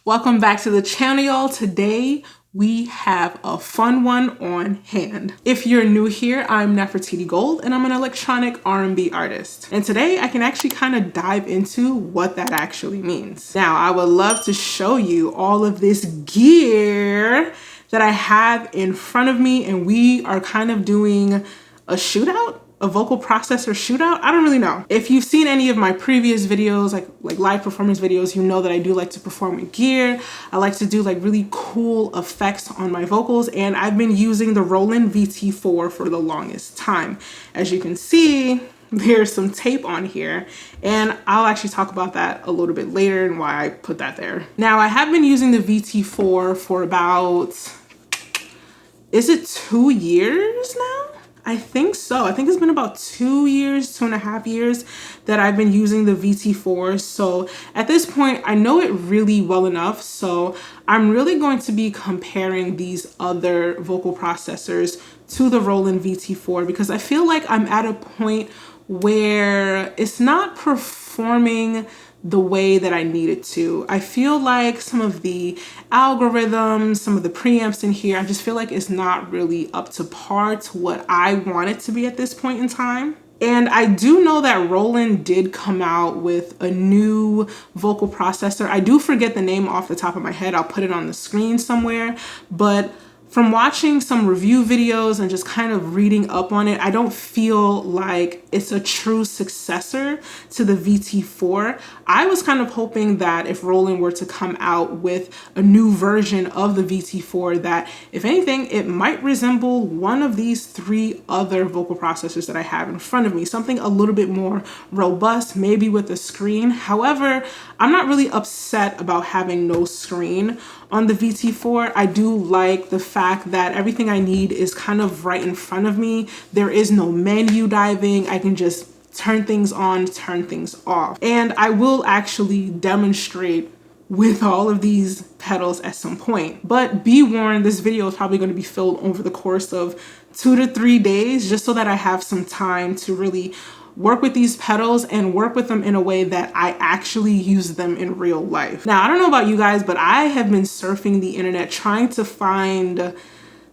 Welcome back to the channel, y'all. Today we have a fun one on hand. If you're new here, I'm Nefertiti Gold and I'm an electronic R&B artist. And today I can actually kind of dive into what that actually means. Now, I would love to show you all of this gear that I have in front of me, and we are kind of doing a shootout, a vocal processor shootout. I don't really know. If you've seen any of my previous videos, like live performance videos, you know that I do like to perform with gear. I like to do like really cool effects on my vocals, and I've been using the Roland VT4 for the longest time. As you can see, there's some tape on here, and I'll actually talk about that a little bit later and why I put that there. Now, I have been using the VT4 for about, is it 2 years now? I think so. I think it's been about 2 years, 2.5 years that I've been using the VT4. So at this point, I know it really well enough. So I'm really going to be comparing these other vocal processors to the Roland VT4 because I feel like I'm at a point where it's not performing the way that I need it to. I feel like some of the algorithms, some of the preamps in here, I just feel like it's not really up to par to what I want it to be at this point in time. And I do know that Roland did come out with a new vocal processor. I do forget the name off the top of my head. I'll put it on the screen somewhere, but from watching some review videos and just kind of reading up on it, I don't feel like it's a true successor to the VT4. I was kind of hoping that if Roland were to come out with a new version of the VT4, that if anything, it might resemble one of these 3 other vocal processors that I have in front of me, something a little bit more robust, maybe with a screen. However, I'm not really upset about having no screen on the VT4. I do like the fact that everything I need is kind of right in front of me. There is no menu diving. I can just turn things on, turn things off. And I will actually demonstrate with all of these pedals at some point. But be warned, this video is probably going to be filmed over the course of 2 to 3 days, just so that I have some time to really work with these pedals and work with them in a way that I actually use them in real life. Now, I don't know about you guys, but I have been surfing the internet trying to find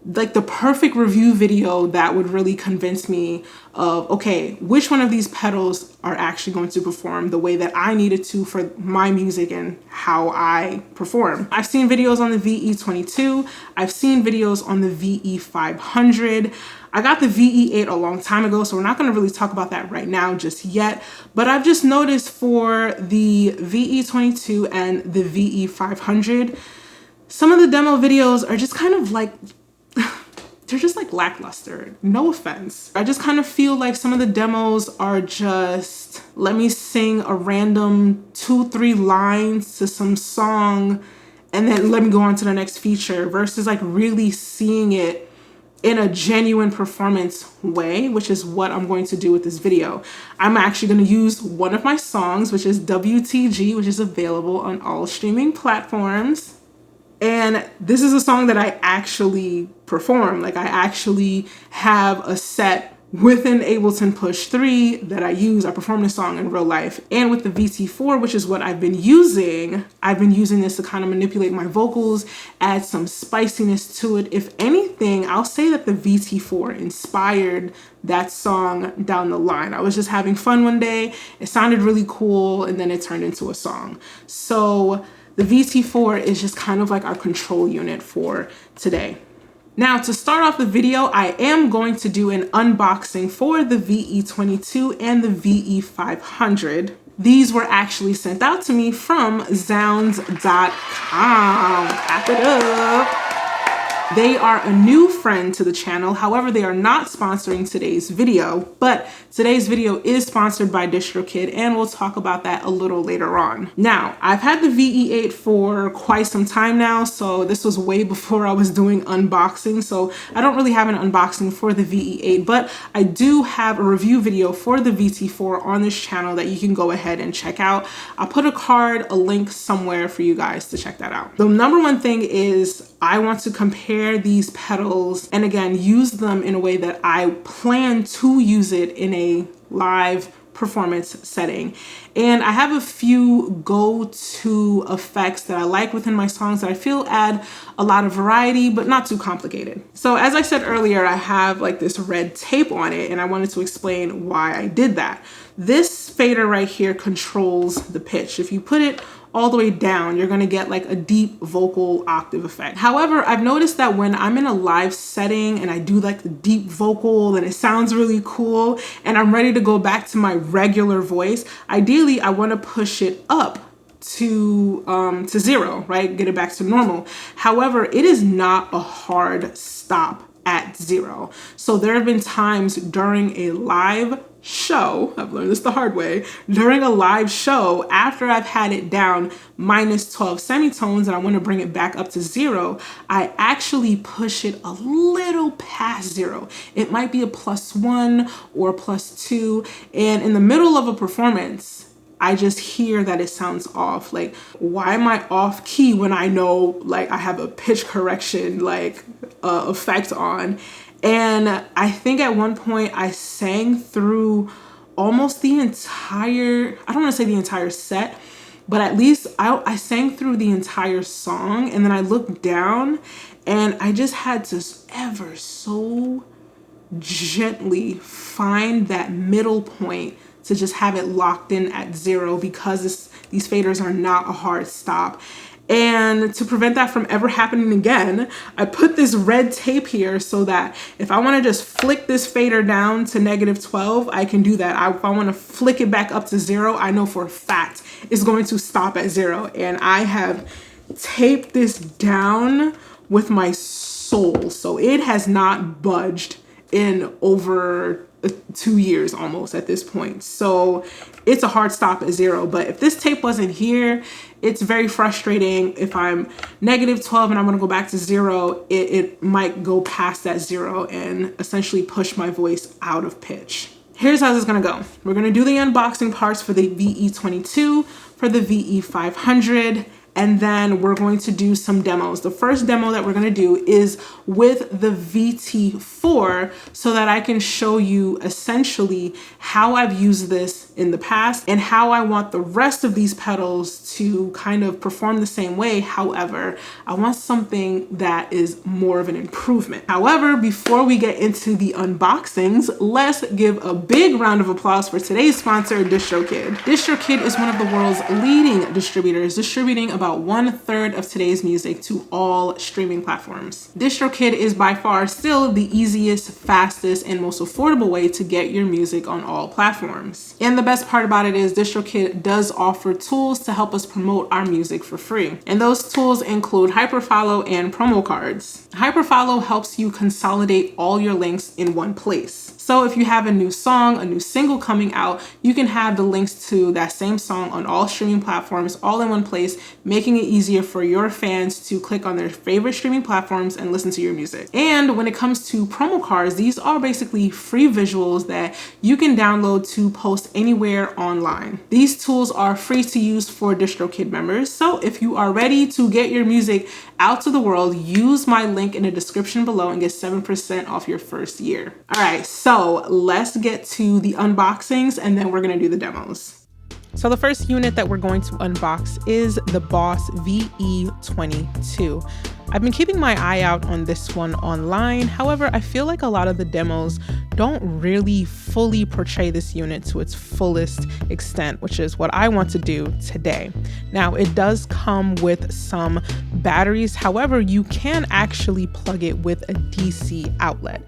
like the perfect review video that would really convince me of, okay, which one of these pedals are actually going to perform the way that I need it to for my music and how I perform. I've seen videos on the VE-22. I've seen videos on the VE-500. I got the VE-8 a long time ago, so we're not going to really talk about that right now just yet. But I've just noticed for the VE-22 and the VE-500, some of the demo videos are just kind of like, they're just like lackluster. No offense. I just kind of feel like some of the demos are just, let me sing a random 2-3 lines to some song and then let me go on to the next feature, versus like really seeing it in a genuine performance way, which is what I'm going to do with this video. I'm actually going to use one of my songs, which is WTG, which is available on all streaming platforms. And this is a song that I actually perform. Like, I actually have a set with an Ableton Push 3 that I use. I perform this song in real life. And with the VT4, which is what I've been using this to kind of manipulate my vocals, add some spiciness to it. If anything, I'll say that the VT4 inspired that song down the line. I was just having fun one day. It sounded really cool, and then it turned into a song. So the VT4 is just kind of like our control unit for today. Now, to start off the video, I am going to do an unboxing for the VE-22 and the VE-500. These were actually sent out to me from zZounds.com. Clap it up. They are a new friend to the channel. However, they are not sponsoring today's video, but today's video is sponsored by DistroKid, and we'll talk about that a little later on. Now, I've had the VE-8 for quite some time now, so this was way before I was doing unboxing, so I don't really have an unboxing for the VE-8, but I do have a review video for the VT4 on this channel that you can go ahead and check out. I'll put a link somewhere for you guys to check that out. The number one thing is I want to compare these pedals and again use them in a way that I plan to use it in a live performance setting. And I have a few go-to effects that I like within my songs that I feel add a lot of variety, but not too complicated. So as I said earlier, I have like this red tape on it, and I wanted to explain why I did that. This fader right here controls the pitch. If you put it all the way down, you're gonna get like a deep vocal octave effect. However, I've noticed that when I'm in a live setting and I do like the deep vocal and it sounds really cool and I'm ready to go back to my regular voice, ideally I wanna push it up to 0, right? Get it back to normal. However, it is not a hard stop at 0. So there have been times during a live show, I've learned this the hard way, during a live show, after I've had it down minus 12 semitones and I want to bring it back up to 0, I actually push it a little past 0. It might be a +1 or +2, and in the middle of a performance, I just hear that it sounds off. Like, why am I off key when I know like I have a pitch correction like effect on? And I think at one point I sang through almost the entire, I don't want to say the entire set, but at least I sang through the entire song, and then I looked down and I just had to ever so gently find that middle point to just have it locked in at 0, because these faders are not a hard stop. And to prevent that from ever happening again, I put this red tape here so that if I want to just flick this fader down to -12, I can do that. If I want to flick it back up to 0, I know for a fact it's going to stop at 0. And I have taped this down with my soul, so it has not budged in over 2 years almost at this point. So it's a hard stop at 0. But if this tape wasn't here, it's very frustrating. If I'm -12 and I want to go back to 0, it might go past that 0 and essentially push my voice out of pitch. Here's how this is gonna go. We're gonna do the unboxing parts for the VE-22, for the VE-500, and then we're going to do some demos. The first demo that we're gonna do is with the VT4, so that I can show you essentially how I've used this in the past and how I want the rest of these pedals to kind of perform the same way. However, I want something that is more of an improvement. However, before we get into the unboxings, let's give a big round of applause for today's sponsor, DistroKid. DistroKid is one of the world's leading distributors, distributing about 1/3 of today's music to all streaming platforms. DistroKid is by far still the easiest, fastest, and most affordable way to get your music on all platforms. And the best part about it is DistroKid does offer tools to help us promote our music for free. And those tools include Hyperfollow and promo cards. Hyperfollow helps you consolidate all your links in one place. So if you have a new song, a new single coming out, you can have the links to that same song on all streaming platforms all in one place, making it easier for your fans to click on their favorite streaming platforms and listen to your music. And when it comes to promo cards, these are basically free visuals that you can download to post anywhere online. These tools are free to use for DistroKid members. So if you are ready to get your music out to the world, use my link in the description below and get 7% off your first year. All right, so let's get to the unboxings and then we're gonna do the demos. So the first unit that we're going to unbox is the Boss VE-22. I've been keeping my eye out on this one online. However, I feel like a lot of the demos don't really fully portray this unit to its fullest extent, which is what I want to do today. Now, it does come with some batteries. However, you can actually plug it with a DC outlet.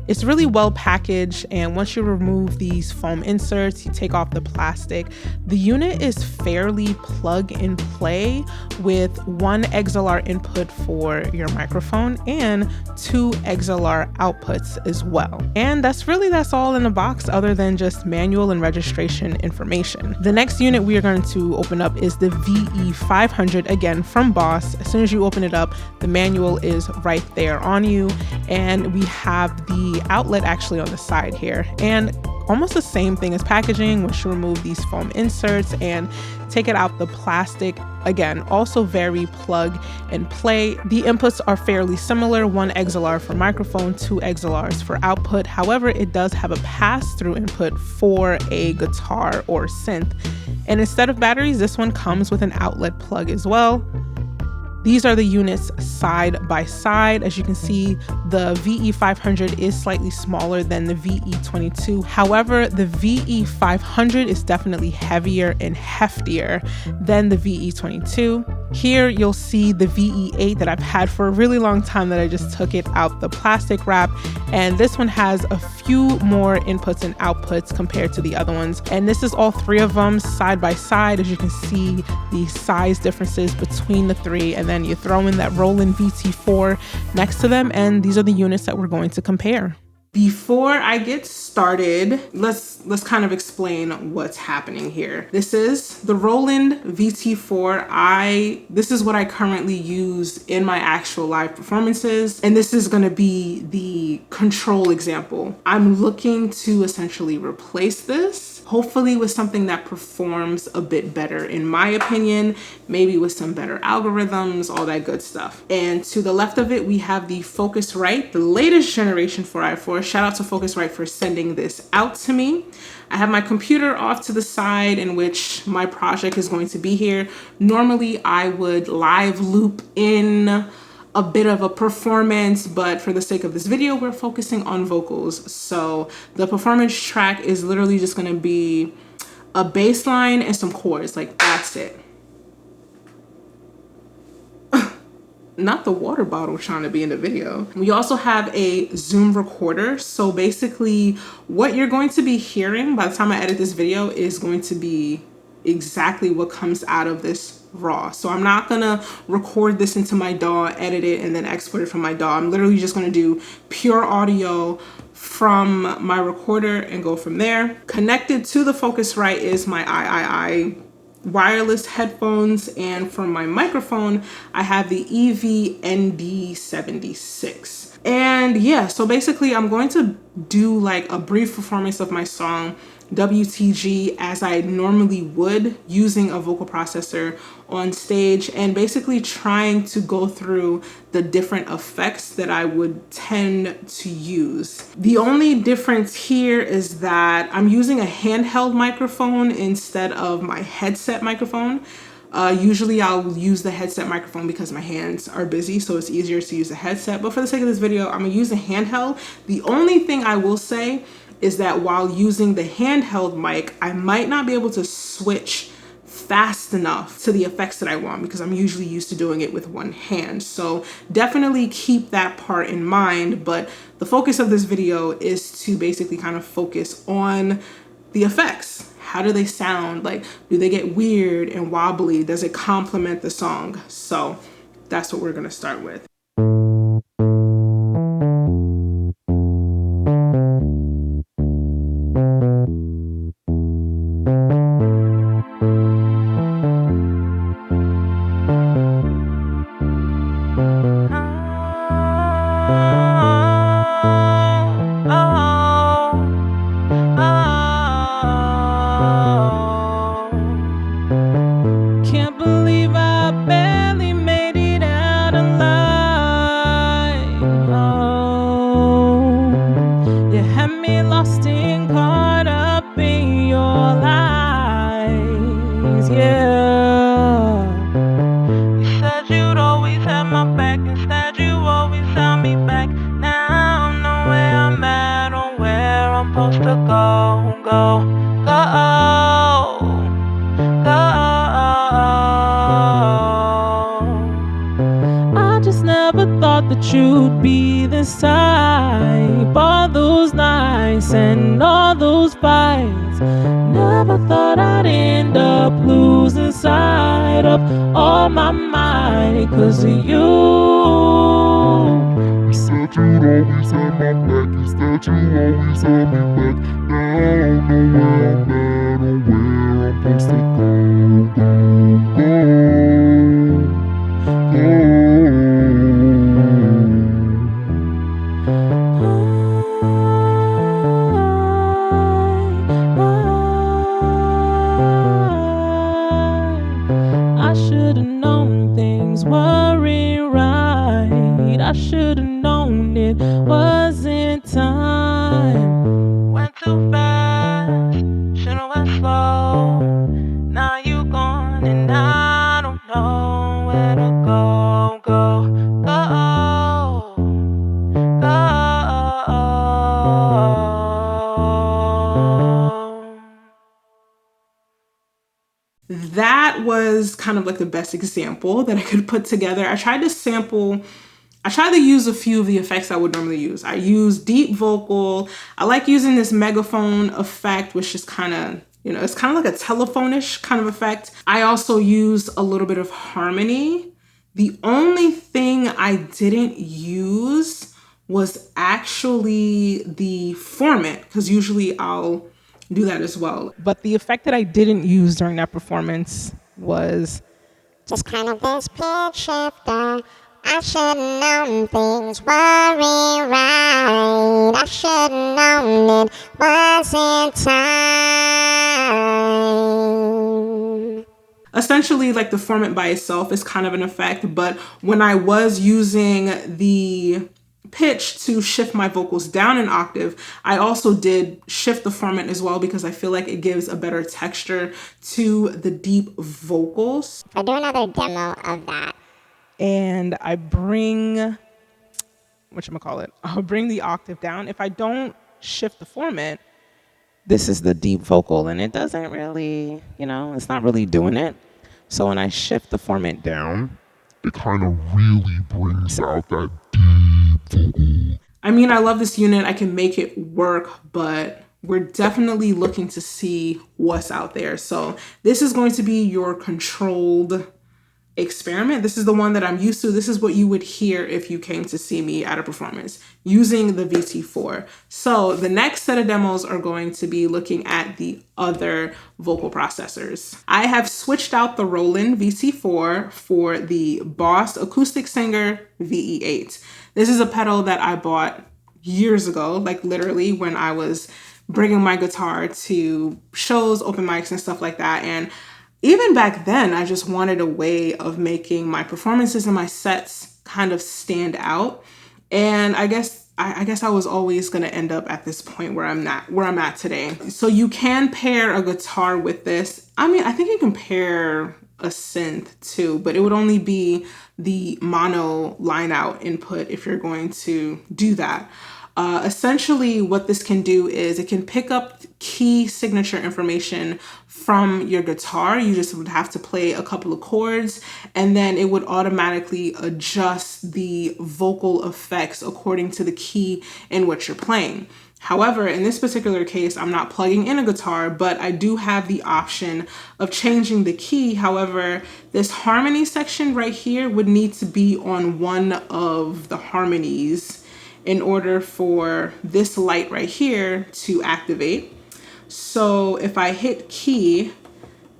It's really well packaged, and once you remove these foam inserts, you take off the plastic, the unit is fairly plug and play with one XLR input for your microphone and 2 XLR outputs as well. And that's all in the box, other than just manual and registration information. The next unit we are going to open up is the VE-500, again from Boss. As soon as you open it up, the manual is right there on you, and we have the outlet actually on the side here, and almost the same thing as packaging. Once you remove these foam inserts and take it out the plastic, again, also very plug and play. The inputs are fairly similar, 1 XLR for microphone, 2 XLRs for output. However, it does have a pass-through input for a guitar or synth. And instead of batteries, this one comes with an outlet plug as well. These are the units side by side. As you can see, the VE-500 is slightly smaller than the VE-22. However, the VE-500 is definitely heavier and heftier than the VE-22. Here you'll see the VE-8 that I've had for a really long time that I just took it out the plastic wrap. And this one has a few more inputs and outputs compared to the other ones. And this is all 3 of them side by side. As you can see, the size differences between the 3, and then you throw in that Roland VT4 next to them, and these are the units that we're going to compare. Before I get started, let's kind of explain what's happening here. This is the Roland VT4. This is what I currently use in my actual live performances, and this is going to be the control example. I'm looking to essentially replace this, hopefully with something that performs a bit better, in my opinion, maybe with some better algorithms, all that good stuff. And to the left of it, we have the Focusrite, the latest generation 4i4. Shout out to Focusrite for sending this out to me. I have my computer off to the side in which my project is going to be here. Normally, I would live loop in a bit of a performance, but for the sake of this video, we're focusing on vocals. So the performance track is literally just gonna be a bass line and some chords, like that's it. Not the water bottle trying to be in the video. We also have a Zoom recorder. So basically what you're going to be hearing by the time I edit this video is going to be exactly what comes out of this raw. So I'm not gonna record this into my DAW, edit it, and then export it from my DAW. I'm literally just gonna do pure audio from my recorder and go from there. Connected to the Focusrite is my III wireless headphones, and for my microphone, I have the EV-ND76. And yeah, so basically I'm going to do like a brief performance of my song WTG as I normally would, using a vocal processor on stage, and basically trying to go through the different effects that I would tend to use. The only difference here is that I'm using a handheld microphone instead of my headset microphone. Usually I'll use the headset microphone because my hands are busy, so it's easier to use a headset. But for the sake of this video, I'm gonna use a handheld. The only thing I will say is that while using the handheld mic, I might not be able to switch fast enough to the effects that I want because I'm usually used to doing it with one hand. So definitely keep that part in mind. But the focus of this video is to basically kind of focus on the effects. How do they sound? Like, do they get weird and wobbly? Does it complement the song? So that's what we're gonna start with. Can't believe I barely made it out alive. Oh, you had me lost and caught up in your lies. Yeah, you said you'd always have my back. Instead, you always held me back. Now I don't know where I'm at or where I'm supposed to go, go, go. I just never thought that you'd be this type. All those nights and all those fights, never thought I'd end up losing sight of all my might 'cause of you. You said you'd always have my back. You said you'd always have me back. Now I don't know where I'm at or where I'm supposed to go, go, go, go. I should have things weren't right. I should've known it wasn't time. Went too fast, should've went slow. Now you gone and I don't know where to go, go, go, go. That was kind of like the best example that I could put together. I tried to use a few of the effects I would normally use. I use deep vocal. I like using this megaphone effect, which is kind of, it's kind of like a telephone-ish kind of effect. I also use a little bit of harmony. The only thing I didn't use was actually the formant, because usually I'll do that as well. But the effect that I didn't use during that performance was just kind of this pitch shifter. I should've known things weren't right. I should've known it wasn't time. Essentially, like the formant by itself is kind of an effect, but when I was using the pitch to shift my vocals down an octave, I also did shift the formant as well because I feel like it gives a better texture to the deep vocals. I'll do another demo of that. And I bring, I'll bring the octave down. If I don't shift the formant, this is the deep vocal and it doesn't really, it's not really doing it. So when I shift the formant down, it kind of really brings out that deep vocal. I mean, I love this unit. I can make it work, but we're definitely looking to see what's out there. So this is going to be your controlled experiment. This is the one that I'm used to. This is what you would hear if you came to see me at a performance using the VT4. So the next set of demos are going to be looking at the other vocal processors. I have switched out the Roland VT4 for the Boss Acoustic Singer VE-8. This is a pedal that I bought years ago, like literally when I was bringing my guitar to shows, open mics and stuff like that. And even back then, I just wanted a way of making my performances and my sets kind of stand out. And I guess I was always going to end up at this point where I'm at today. So you can pair a guitar with this. I mean, I think you can pair a synth too, but it would only be the mono line out input if you're going to do that. Essentially what this can do is it can pick up key signature information from your guitar. You just would have to play a couple of chords and then it would automatically adjust the vocal effects according to the key in which you're playing. However, in this particular case, I'm not plugging in a guitar, but I do have the option of changing the key. However, this harmony section right here would need to be on one of the harmonies in order for this light right here to activate. So if I hit key,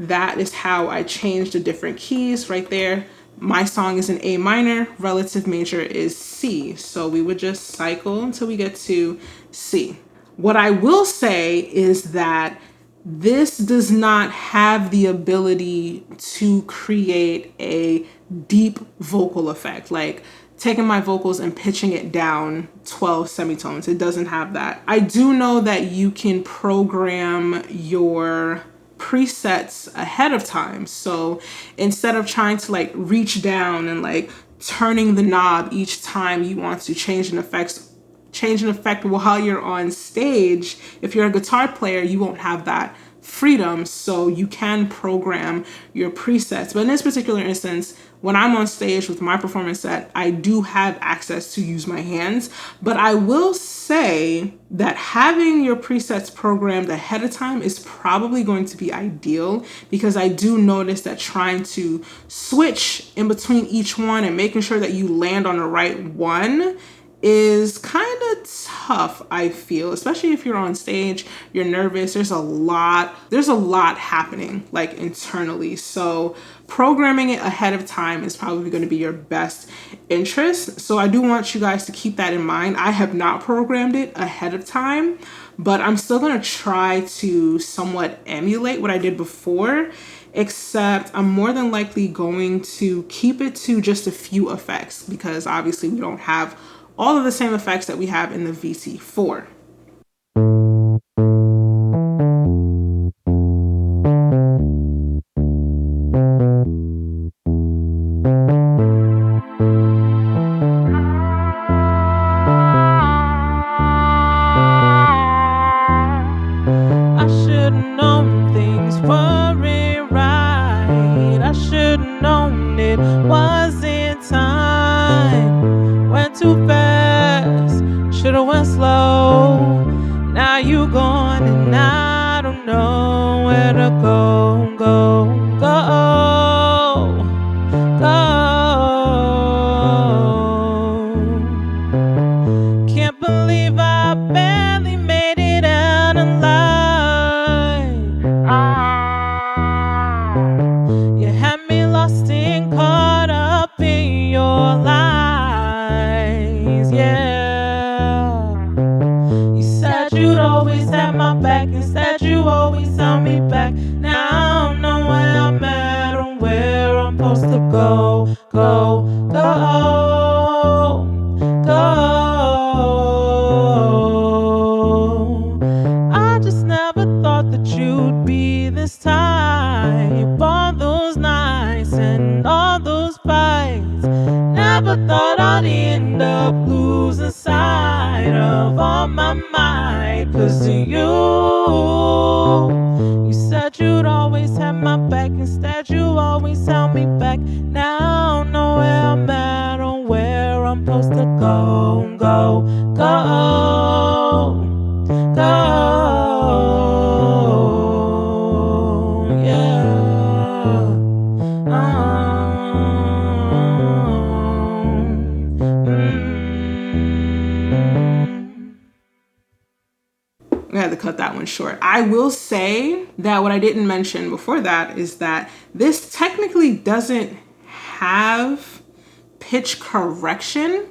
that is how I change the different keys right there. My song is in A minor, relative major is C. So we would just cycle until we get to C. What I will say is that this does not have the ability to create a deep vocal effect, like taking my vocals and pitching it down 12 semitones. It doesn't have that. I do know that you can program your presets ahead of time. So instead of trying to like reach down and like turning the knob each time you want to change an effect while you're on stage, if you're a guitar player, you won't have that freedom. So you can program your presets. But in this particular instance, when I'm on stage with my performance set, I do have access to use my hands. But I will say that having your presets programmed ahead of time is probably going to be ideal, because I do notice that trying to switch in between each one and making sure that you land on the right one is kind of tough, I feel, especially if you're on stage, you're nervous, there's a lot happening like internally. So programming it ahead of time is probably going to be your best interest. So I do want you guys to keep that in mind. I have not programmed it ahead of time, but I'm still going to try to somewhat emulate what I did before. except I'm more than likely going to keep it to just a few effects because obviously we don't have all of the same effects that we have in the VT4. I should've known things weren't right. I should've known it wasn't time. Went too fast, should've went slow. Now you gone and I don't know where to go, go, go, go. Can't believe I barely made it out alive. You had me lost and caught up in your lies, yeah. You said you'd always have my back, instead you always held me back. Now I don't know where I'm at or where I'm supposed to go, go, go, go. I just never thought that you'd be this type. All those nights and all those fights. Never thought I'd end up losing sight of all my might. 'Cause of you said you'd always have my back, instead you always held me back. Now I don't know where I'm at or where I'm supposed to go, go, go, go, yeah. I had to cut that one short. I will say that what I didn't mention before that is that this technically doesn't have pitch correction.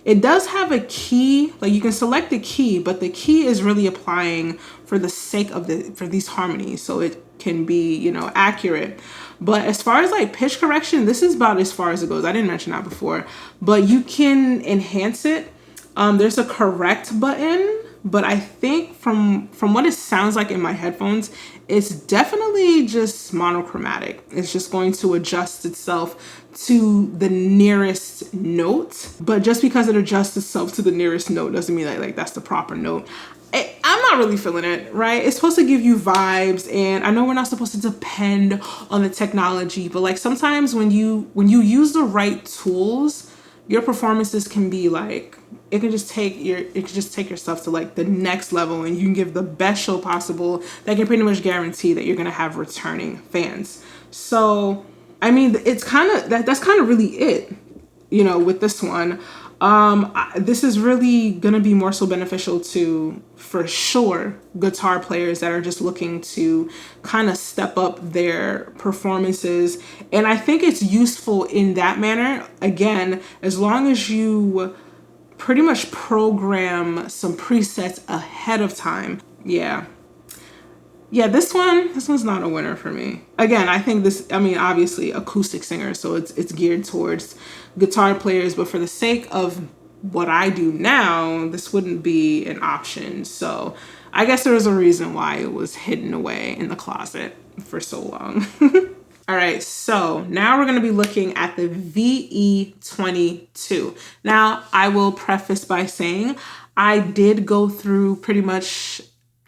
It does have a key, like you can select the key, but the key is really applying for the sake of for these harmonies, so it can be, you know, accurate. But as far as like pitch correction, this is about as far as it goes. I didn't mention that before, but you can enhance it. There's a correct button, but I think from what it sounds like in my headphones, it's definitely just monochromatic. It's just going to adjust itself to the nearest note. But just because it adjusts itself to the nearest note doesn't mean that like that's the proper note. I'm not really feeling it, right? It's supposed to give you vibes, and I know we're not supposed to depend on the technology, but like sometimes when you use the right tools, your performances can be like, it can just take your stuff to like the next level, and you can give the best show possible that can pretty much guarantee that you're gonna have returning fans. So I mean, it's kind of that's kind of really it, you know, with this one. This is really gonna be more so beneficial to, for sure, guitar players that are just looking to kind of step up their performances. And I think it's useful in that manner, again, as long as you pretty much program some presets ahead of time. Yeah, this one's not a winner for me. Again, I think this, I mean, obviously acoustic singer, so it's geared towards guitar players, but for the sake of what I do now, this wouldn't be an option. So I guess there was a reason why it was hidden away in the closet for so long. All right, so now we're gonna be looking at the VE-22. Now, I will preface by saying I did go through pretty much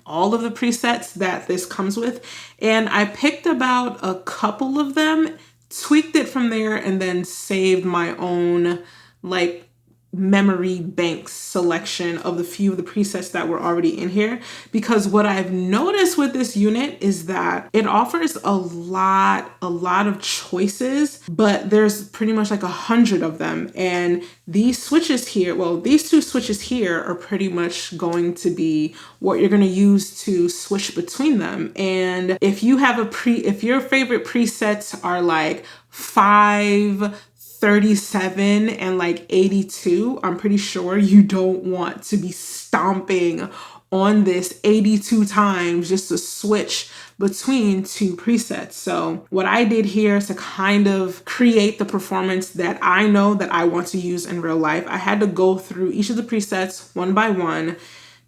all of the presets that this comes with, and I picked about a couple of them, tweaked it from there, and then saved my own like memory bank selection of the few of the presets that were already in here, because what I've noticed with this unit is that it offers a lot of choices, but there's pretty much like 100 of them, and these switches here, well, these two switches here are pretty much going to be what you're going to use to switch between them. And if you have if your favorite presets are like 5, 37 and like 82, I'm pretty sure you don't want to be stomping on this 82 times just to switch between two presets. So what I did here is to kind of create the performance that I know that I want to use in real life. I had to go through each of the presets one by one,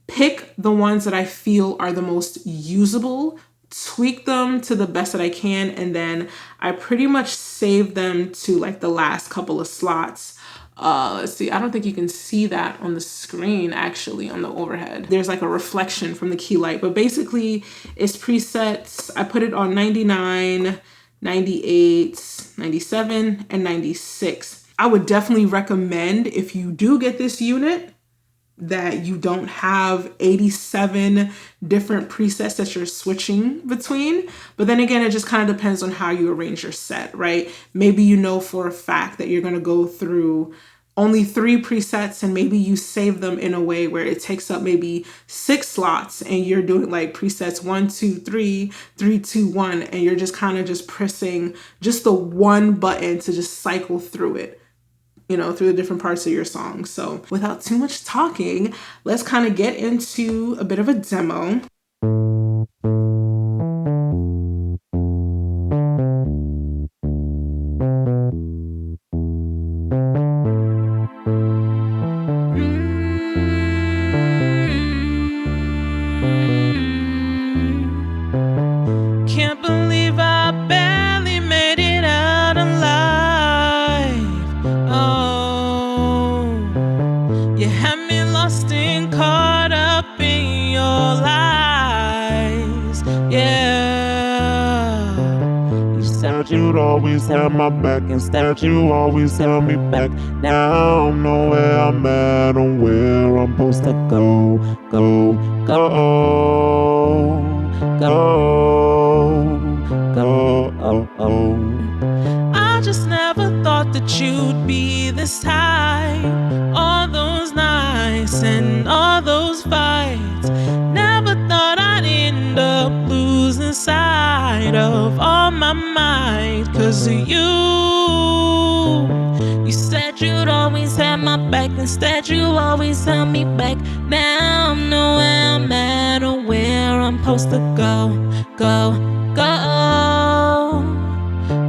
pick the ones that I feel are the most usable, tweak them to the best that I can, and then I pretty much save them to like the last couple of slots. Let's see, I don't think you can see that on the screen actually on the overhead. There's like a reflection from the key light, but basically it's presets. I put it on 99, 98, 97, and 96. I would definitely recommend, if you do get this unit, that you don't have 87 different presets that you're switching between. But then again, it just kind of depends on how you arrange your set, right? Maybe you know for a fact that you're going to go through only 3 presets, and maybe you save them in a way where it takes up maybe 6 slots, and you're doing like presets 1, 2, 3, 3, 2, 1, and you're just kind of just pressing just the one button to just cycle through it, you know, through the different parts of your song. So without too much talking, let's kind of get into a bit of a demo. Can't believe I barely made it out alive. Oh, you had me lost and caught up in your lies. Yeah. You said you'd always have my back, instead you always held me back. Now I don't know where I'm at or where I'm supposed to go, go, go, go. I just never thought that you'd be this high. All those nights and all those fights. Never thought I'd end up losing sight of all my might 'cause of you. You said you'd always have my back, instead you always held me back. Now I'm nowhere I'm at or where I'm supposed to go, go, go,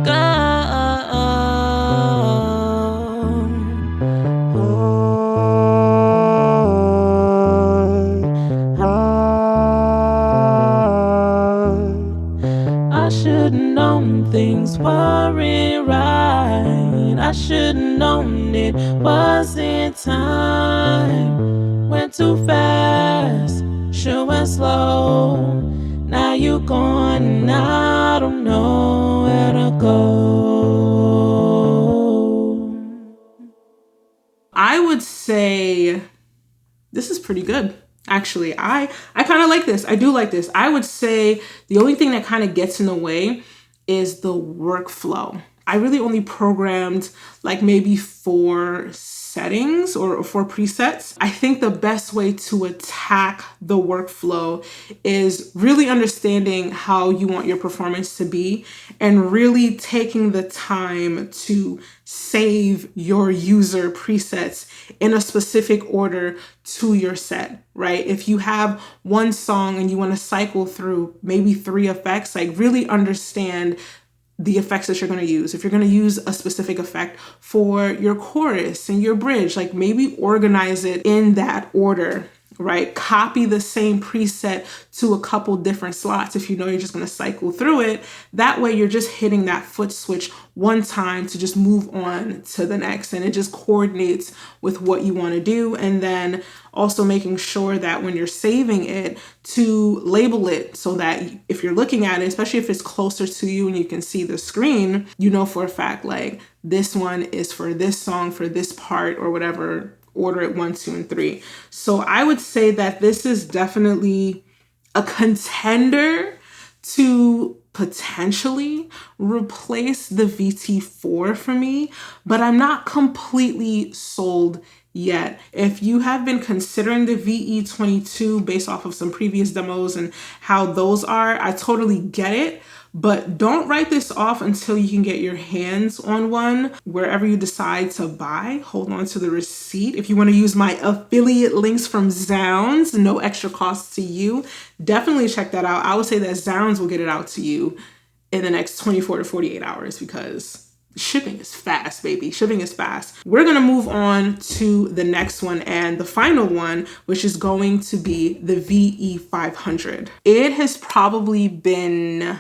go. I should've known things weren't right. I should've known it wasn't time. Went too fast, should went slow. Now you gone and I don't know where to go. I would say this is pretty good. Actually, I kind of like this. I do like this. I would say the only thing that kind of gets in the way is the workflow. I really only programmed like maybe 4 settings or 4 presets. I think the best way to attack the workflow is really understanding how you want your performance to be and really taking the time to save your user presets in a specific order to your set, right? If you have one song and you want to cycle through maybe 3 effects, like really understand the effects that you're going to use. If you're going to use a specific effect for your chorus and your bridge, like maybe organize it in that order, right? Copy the same preset to a couple different slots if you know you're just going to cycle through it. That way you're just hitting that foot switch one time to just move on to the next, and it just coordinates with what you want to do. And then also making sure that when you're saving it, to label it so that if you're looking at it, especially if it's closer to you and you can see the screen, you know for a fact like this one is for this song, for this part, or whatever, order it 1, 2, and 3. So I would say that this is definitely a contender to potentially replace the VT4 for me, but I'm not completely sold yet. If you have been considering the VE-22 based off of some previous demos and how those are, I totally get it. But don't write this off until you can get your hands on one. Wherever you decide to buy, hold on to the receipt. If you want to use my affiliate links from zZounds, no extra cost to you, definitely check that out. I would say that zZounds will get it out to you in the next 24 to 48 hours because shipping is fast, baby. Shipping is fast. We're going to move on to the next one and the final one, which is going to be the VE-500. It has probably been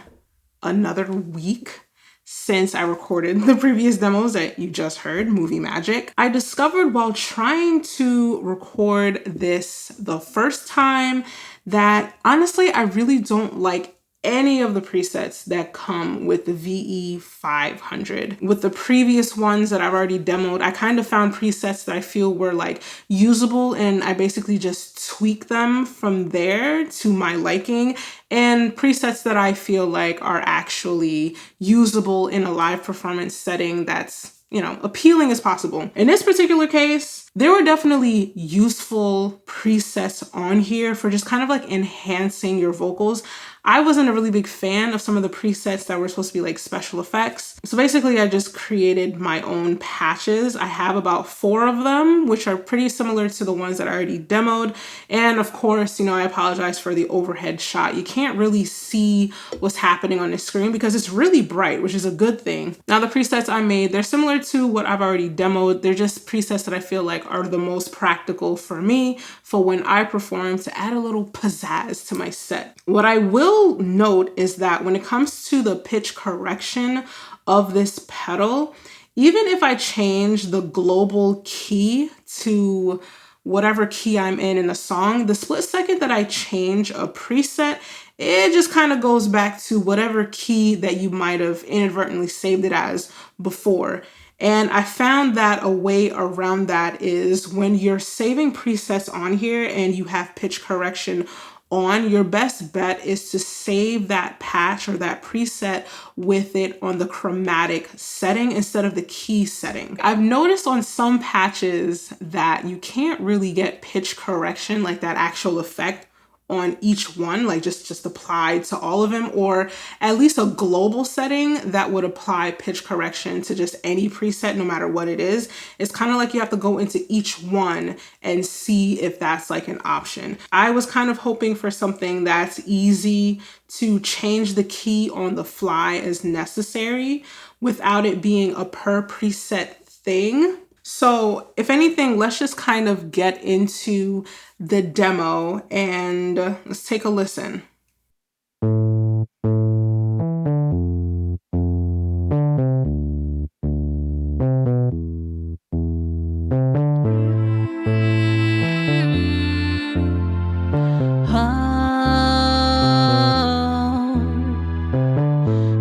another week since I recorded the previous demos that you just heard, Movie Magic. I discovered while trying to record this the first time that honestly, I really don't like any of the presets that come with the VE-500. With the previous ones that I've already demoed, I kind of found presets that I feel were like usable, and I basically just tweak them from there to my liking, and presets that I feel like are actually usable in a live performance setting that's, you know, appealing as possible. In this particular case, there were definitely useful presets on here for just kind of like enhancing your vocals. I wasn't a really big fan of some of the presets that were supposed to be like special effects. So basically I just created my own patches. I have about 4 of them, which are pretty similar to the ones that I already demoed. And of course, you know, I apologize for the overhead shot. You can't really see what's happening on the screen because it's really bright, which is a good thing. Now the presets I made, they're similar to what I've already demoed. They're just presets that I feel like are the most practical for me for when I perform to add a little pizzazz to my set. What I will note is that when it comes to the pitch correction of this pedal, even if I change the global key to whatever key I'm in the song, the split second that I change a preset, it just kind of goes back to whatever key that you might have inadvertently saved it as before. And I found that a way around that is when you're saving presets on here and you have pitch correction on, your best bet is to save that patch or that preset with it on the chromatic setting instead of the key setting. I've noticed on some patches that you can't really get pitch correction, like that actual effect on each one, like just applied to all of them, or at least a global setting that would apply pitch correction to just any preset, no matter what it is. It's kind of like you have to go into each one and see if that's like an option. I was kind of hoping for something that's easy to change the key on the fly as necessary without it being a per preset thing. So if anything, let's just kind of get into the demo and let's take a listen.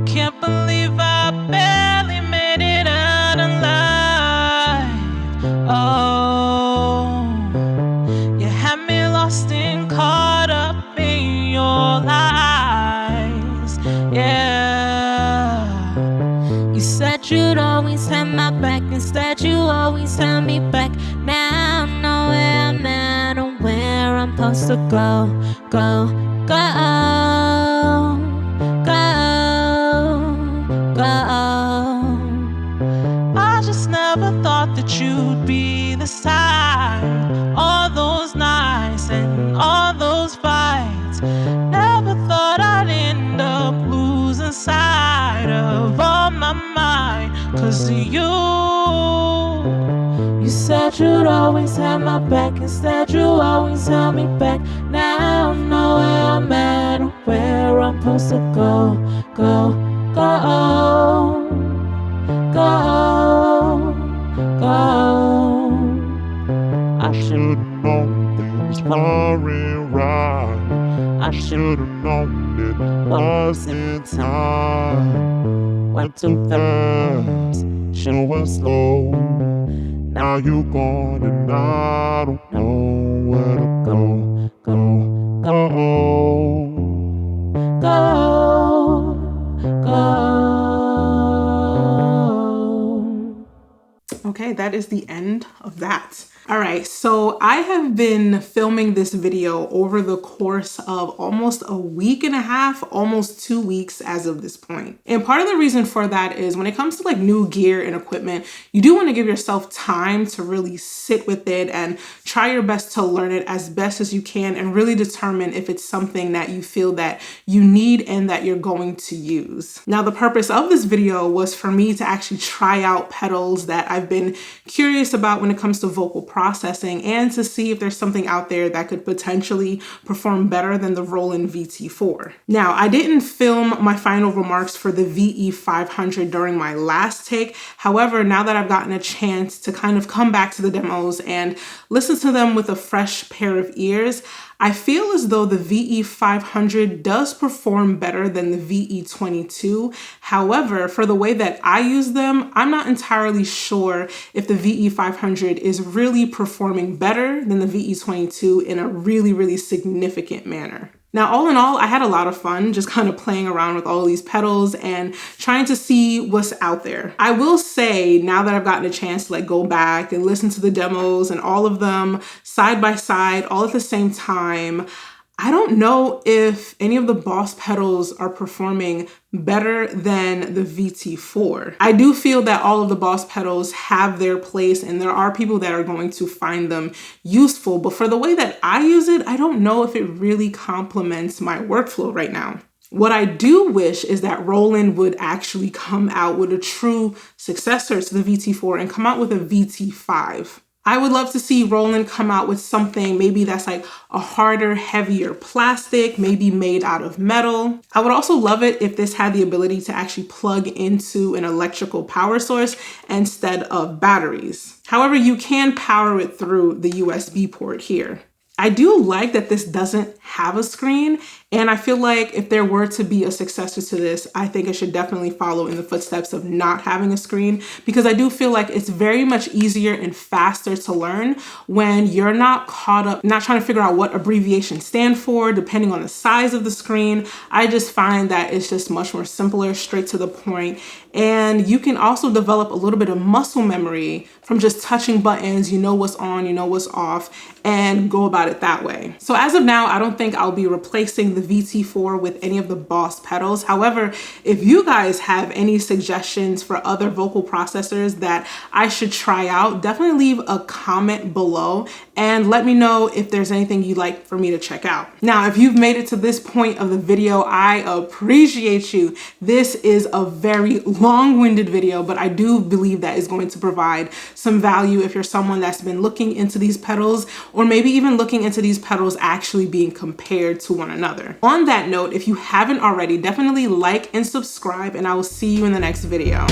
Can't believe I barely made it out alive. Oh, you had me lost and caught up in your lies. Yeah, you said you'd always have my back. Instead, you always held me back. Now I know where I'm at and where I'm supposed to go, go, go. I just never thought that you'd be this time. All those nights and all those fights. Never thought I'd end up losing sight of all my mind. 'Cause of you. You said you'd always have my back. Instead you always held me back. Now I know where I'm at and where I'm supposed to go, go, go, go, go. I should've known things weren't right. I should've known it wasn't time. Went too fast, should've went slow. Now you gone and I don't know where to go, go, go, go, go. Okay, that is the end of that. All right, so I have been filming this video over the course of almost a week and a half, almost 2 weeks as of this point. And part of the reason for that is when it comes to like new gear and equipment, you do want to give yourself time to really sit with it and try your best to learn it as best as you can and really determine if it's something that you feel that you need and that you're going to use. Now, the purpose of this video was for me to actually try out pedals that I've been curious about when it comes to vocal processing and to see if there's something out there that could potentially perform better than the Roland VT4. Now, I didn't film my final remarks for the VE-500 during my last take. However, now that I've gotten a chance to kind of come back to the demos and listen to them with a fresh pair of ears, I feel as though the VE-500 does perform better than the VE-22. However, for the way that I use them, I'm not entirely sure if the VE-500 is really performing better than the VE-22 in a really significant manner. Now, all in all, I had a lot of fun just kind of playing around with all of these pedals and trying to see what's out there. I will say, now that I've gotten a chance to like go back and listen to the demos and all of them side by side, all at the same time, I don't know if any of the Boss pedals are performing better than the VT4. I do feel that all of the Boss pedals have their place and there are people that are going to find them useful, but for the way that I use it, I don't know if it really complements my workflow right now. What I do wish is that Roland would actually come out with a true successor to the VT4 and come out with a VT5. I would love to see Roland come out with something maybe that's like a harder, heavier plastic, maybe made out of metal. I would also love it if this had the ability to actually plug into an electrical power source instead of batteries. However, you can power it through the USB port here. I do like that this doesn't have a screen, and I feel like if there were to be a successor to this, I think it should definitely follow in the footsteps of not having a screen, because I do feel like it's very much easier and faster to learn when you're not caught up, not trying to figure out what abbreviations stand for, depending on the size of the screen. I just find that it's just much more simpler, straight to the point, and you can also develop a little bit of muscle memory from just touching buttons. You know what's on, you know what's off, and go about it that way. So as of now, I don't think I'll be replacing the VT4 with any of the Boss pedals. However, if you guys have any suggestions for other vocal processors that I should try out, definitely leave a comment below and let me know if there's anything you'd like for me to check out. Now, if you've made it to this point of the video, I appreciate you. This is a very long-winded video, but I do believe that is going to provide some value if you're someone that's been looking into these pedals, or maybe even looking into these pedals actually being compared to one another. On that note, if you haven't already, definitely like and subscribe, and I will see you in the next video.